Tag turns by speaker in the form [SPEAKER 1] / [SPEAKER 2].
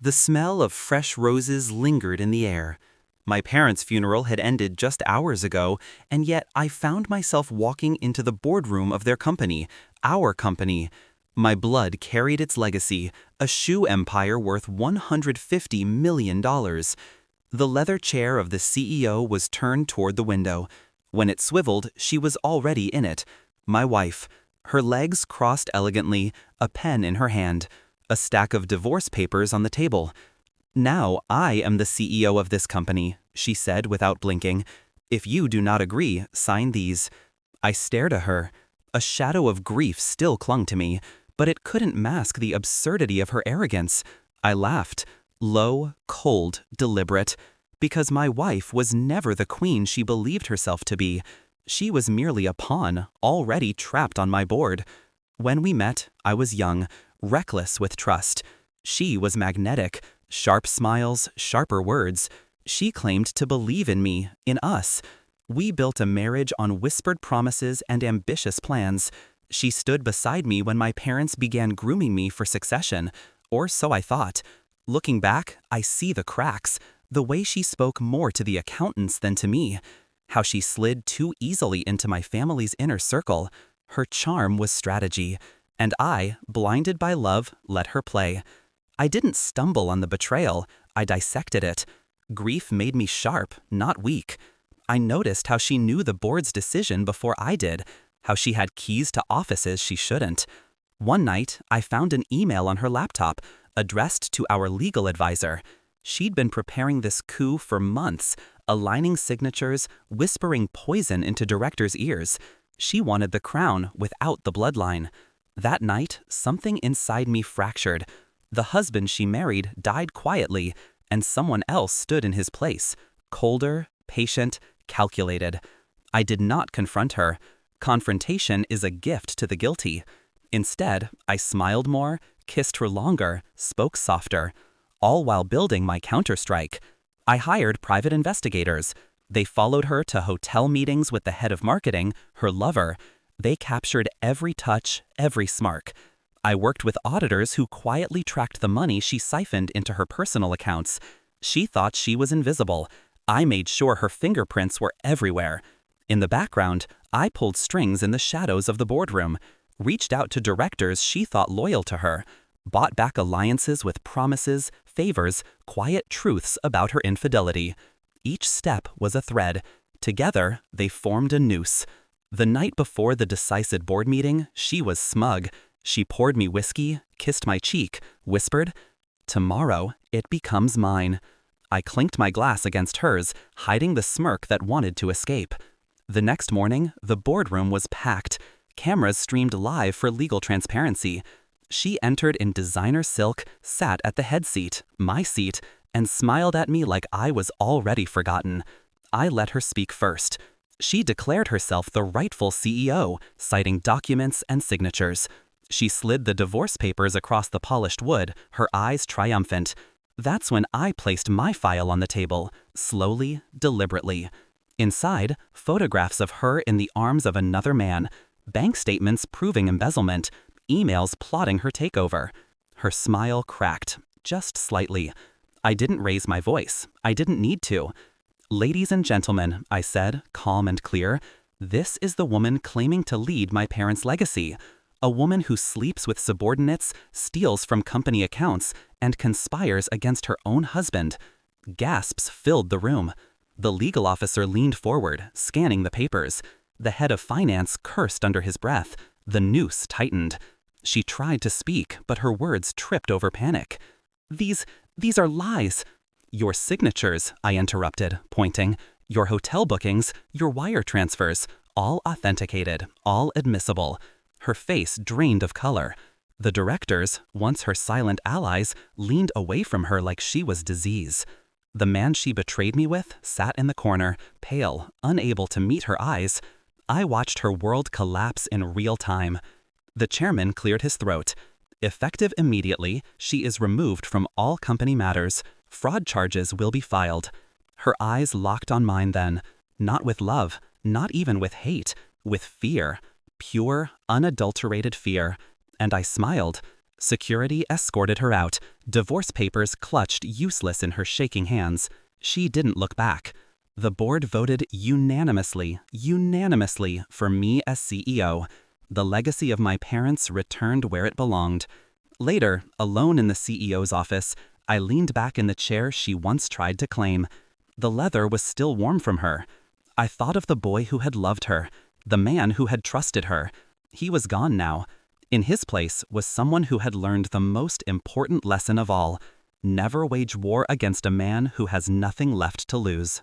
[SPEAKER 1] The smell of fresh roses lingered in the air. My parents' funeral had ended just hours ago, and yet I found myself walking into the boardroom of their company, our company. My blood carried its legacy, a shoe empire worth $150 million. The leather chair of the CEO was turned toward the window. When it swiveled, she was already in it. My wife. Her legs crossed elegantly, a pen in her hand, a stack of divorce papers on the table. "Now I am the CEO of this company," she said without blinking. "If you do not agree, sign these." I stared at her. A shadow of grief still clung to me, but it couldn't mask the absurdity of her arrogance. I laughed. Low, cold, deliberate. Because my wife was never the queen she believed herself to be. She was merely a pawn, already trapped on my board. When we met, I was young, reckless with trust. She was magnetic, sharp smiles, sharper words. She claimed to believe in me, in us. We built a marriage on whispered promises and ambitious plans. She stood beside me when my parents began grooming me for succession, or so I thought. Looking back, I see the cracks, the way she spoke more to the accountants than to me. How she slid too easily into my family's inner circle. Her charm was strategy, and I, blinded by love, let her play. I didn't stumble on the betrayal, I dissected it. Grief made me sharp, not weak. I noticed how she knew the board's decision before I did, how she had keys to offices she shouldn't. One night, I found an email on her laptop, addressed to our legal advisor. She'd been preparing this coup for months, aligning signatures, whispering poison into directors' ears. She wanted the crown without the bloodline. That night, something inside me fractured. The husband she married died quietly, and someone else stood in his place, colder, patient, calculated. I did not confront her. Confrontation is a gift to the guilty. Instead, I smiled more, kissed her longer, spoke softer, all while building my counterstrike. I hired private investigators. They followed her to hotel meetings with the head of marketing, her lover. They captured every touch, every smirk. I worked with auditors who quietly tracked the money she siphoned into her personal accounts. She thought she was invisible. I made sure her fingerprints were everywhere. In the background, I pulled strings in the shadows of the boardroom, reached out to directors she thought loyal to her, bought back alliances with promises, favors, quiet truths about her infidelity. Each step was a thread. Together, they formed a noose. The night before the decisive board meeting, she was smug. She poured me whiskey, kissed my cheek, whispered, "Tomorrow, it becomes mine." I clinked my glass against hers, hiding the smirk that wanted to escape. The next morning, the boardroom was packed. Cameras streamed live for legal transparency. She entered in designer silk, sat at the head seat, my seat, and smiled at me like I was already forgotten. I let her speak first. She declared herself the rightful CEO, citing documents and signatures. She slid the divorce papers across the polished wood, her eyes triumphant. That's when I placed my file on the table, slowly, deliberately. Inside, photographs of her in the arms of another man, bank statements proving embezzlement, emails plotting her takeover. Her smile cracked, just slightly. I didn't raise my voice. I didn't need to. "Ladies and gentlemen," I said, calm and clear, "this is the woman claiming to lead my parents' legacy. A woman who sleeps with subordinates, steals from company accounts, and conspires against her own husband." Gasps filled the room. The legal officer leaned forward, scanning the papers. The head of finance cursed under his breath. The noose tightened. She tried to speak, but her words tripped over panic. These are lies." "Your signatures," I interrupted, pointing. "Your hotel bookings, your wire transfers, all authenticated, all admissible." Her face drained of color. The directors, once her silent allies, leaned away from her like she was disease. The man she betrayed me with sat in the corner, pale, unable to meet her eyes. I watched her world collapse in real time. The chairman cleared his throat. "Effective immediately, she is removed from all company matters. Fraud charges will be filed." Her eyes locked on mine then, not with love, not even with hate, with fear. Pure, unadulterated fear. And I smiled. Security escorted her out, divorce papers clutched useless in her shaking hands. She didn't look back. The board voted unanimously for me as CEO. The legacy of my parents returned where it belonged. Later, alone in the CEO's office, I leaned back in the chair she once tried to claim. The leather was still warm from her. I thought of the boy who had loved her, the man who had trusted her. He was gone now. In his place was someone who had learned the most important lesson of all: never wage war against a man who has nothing left to lose.